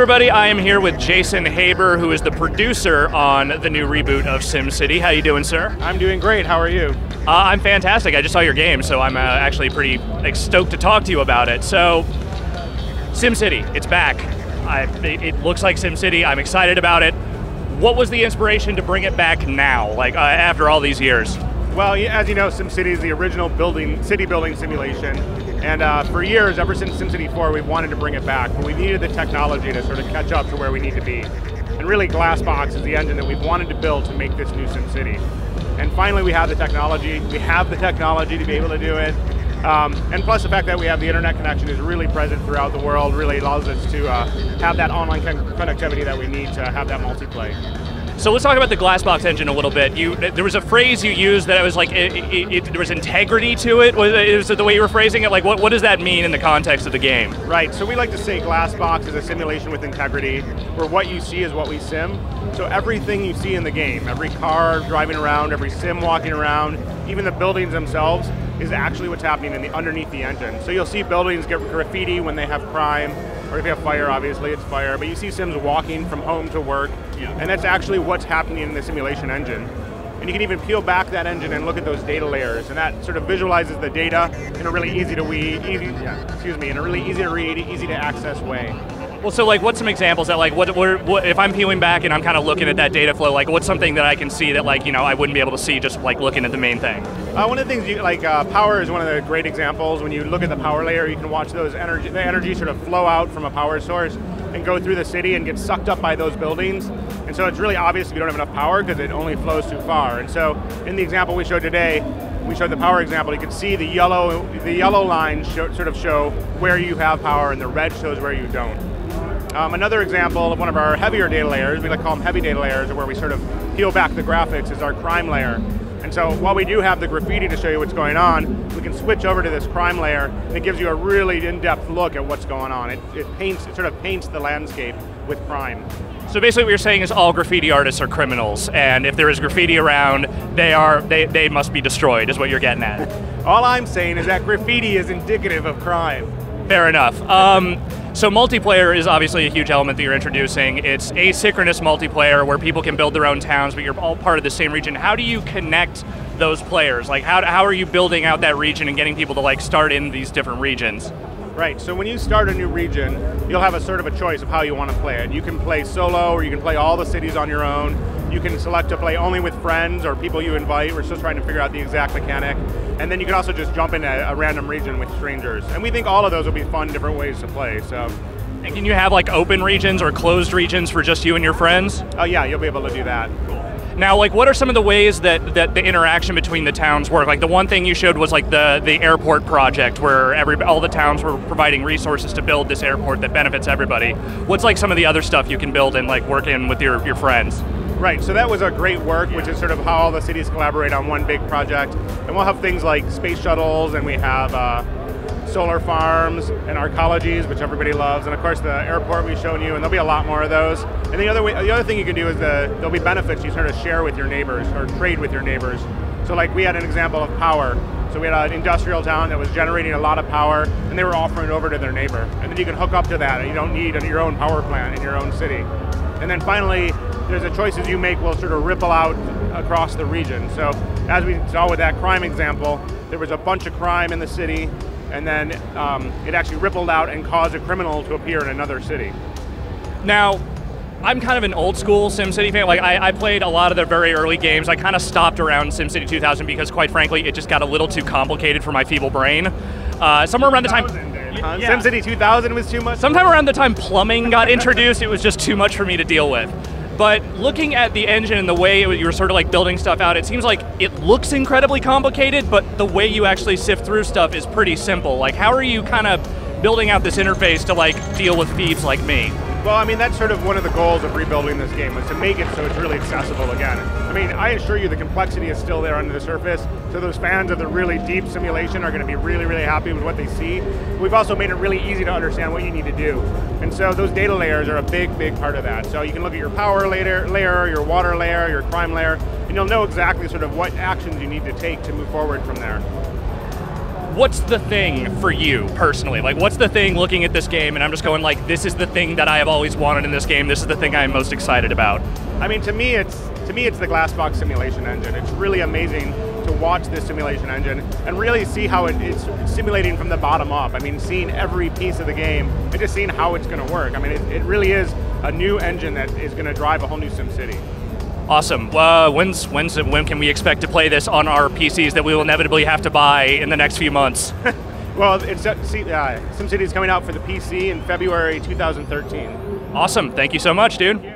everybody, I am here with Jason Haber, who is the producer on the new reboot of SimCity. How you doing, sir? I'm doing great, how are you? I'm fantastic. I just saw your game, so I'm actually pretty stoked to talk to you about it. So, SimCity, it's back. It looks like SimCity, I'm excited about it. What was the inspiration to bring it back now, like after all these years? Well, as you know, SimCity is the original city building simulation. And for years, ever since SimCity 4, we've wanted to bring it back, but we needed the technology to sort of catch up to where we need to be. And really, Glassbox is the engine that we've wanted to build to make this new SimCity. And finally, we have the technology. We have the technology to be able to do it. And plus the fact that we have the internet connection is really present throughout the world, really allows us to have that online connectivity that we need to have that multiplayer. So let's talk about the Glassbox engine a little bit. There was a phrase you used that it was like, there was integrity to it. Was it the way you were phrasing it? Like, what does that mean in the context of the game? Right, so we like to say Glassbox is a simulation with integrity, where what you see is what we sim. So everything you see in the game, every car driving around, every sim walking around, even the buildings themselves, is actually what's happening underneath the engine. So you'll see buildings get graffiti when they have crime, or if you have fire, obviously it's fire, but you see sims walking from home to work, and that's actually what's happening in the simulation engine. And you can even peel back that engine and look at those data layers, and that sort of visualizes the data in a really easy to read, easy to access way. Well, so like, what's some examples that like, what if I'm peeling back and I'm kind of looking at that data flow, like what's something that I can see that like, I wouldn't be able to see just like looking at the main thing? One of the things, power is one of the great examples. When you look at the power layer, you can watch the energy sort of flow out from a power source and go through the city and get sucked up by those buildings. And so it's really obvious if you don't have enough power because it only flows too far. And so in the example we showed today, we showed the power example, you can see the yellow lines sort of show where you have power and the red shows where you don't. Another example of one of our heavier data layers, we like to call them heavy data layers, where we sort of peel back the graphics, is our crime layer. And so while we do have the graffiti to show you what's going on, we can switch over to this crime layer, and it gives you a really in-depth look at what's going on. It sort of paints the landscape with crime. So basically what you're saying is all graffiti artists are criminals, and if there is graffiti around, they must be destroyed, is what you're getting at. All I'm saying is that graffiti is indicative of crime. Fair enough. So multiplayer is obviously a huge element that you're introducing. It's asynchronous multiplayer where people can build their own towns, but you're all part of the same region. How do you connect those players? Like, how are you building out that region and getting people to like start in these different regions? Right, so when you start a new region, you'll have a sort of a choice of how you want to play it. You can play solo, or you can play all the cities on your own. You can select to play only with friends or people you invite. We're still trying to figure out the exact mechanic. And then you can also just jump into a random region with strangers. And we think all of those will be fun, different ways to play. So. And can you have like open regions or closed regions for just you and your friends? Oh yeah, you'll be able to do that. Cool. Now, like, what are some of the ways that the interaction between the towns work? Like, the one thing you showed was like the airport project, where all the towns were providing resources to build this airport that benefits everybody. What's like some of the other stuff you can build and like work in with your friends? Right, so that was a great work, which is sort of how all the cities collaborate on one big project. And we'll have things like space shuttles, and we have solar farms and arcologies, which everybody loves, and of course the airport we've shown you, and there'll be a lot more of those. And the other thing you can do is there'll be benefits you sort of share with your neighbors or trade with your neighbors. So like we had an example of power. So we had an industrial town that was generating a lot of power, and they were offering it over to their neighbor. And then you can hook up to that, and you don't need your own power plant in your own city. And then finally, there's the choices you make will sort of ripple out across the region. So as we saw with that crime example, there was a bunch of crime in the city, and then it actually rippled out and caused a criminal to appear in another city. Now, I'm kind of an old school SimCity fan. Like, I played a lot of the very early games. I kind of stopped around SimCity 2000 because, quite frankly, it just got a little too complicated for my feeble brain. Somewhere around the time... Yeah. SimCity 2000 was too much? Sometime around the time plumbing got introduced, it was just too much for me to deal with. But looking at the engine and the way you were sort of like building stuff out, it seems like it looks incredibly complicated, but the way you actually sift through stuff is pretty simple. Like, how are you kind of building out this interface to like deal with thieves like me? Well, I mean, that's sort of one of the goals of rebuilding this game, was to make it so it's really accessible again. I mean, I assure you the complexity is still there under the surface, so those fans of the really deep simulation are going to be really, really happy with what they see. We've also made it really easy to understand what you need to do. And so those data layers are a big, big part of that. So you can look at your power layer, your water layer, your crime layer, and you'll know exactly sort of what actions you need to take to move forward from there. what's the thing for you personally? Like, what's the thing looking at this game and I'm just going like, this is the thing that I have always wanted in this game. This is the thing I'm most excited about. I mean, to me, it's the Glassbox simulation engine. It's really amazing to watch this simulation engine and really see how it's simulating from the bottom up. I mean, seeing every piece of the game and just seeing how it's going to work. I mean, it really is a new engine that is going to drive a whole new SimCity. Awesome. When can we expect to play this on our PCs that we will inevitably have to buy in the next few months? Well, SimCity is coming out for the PC in February 2013. Awesome. Thank you so much, dude.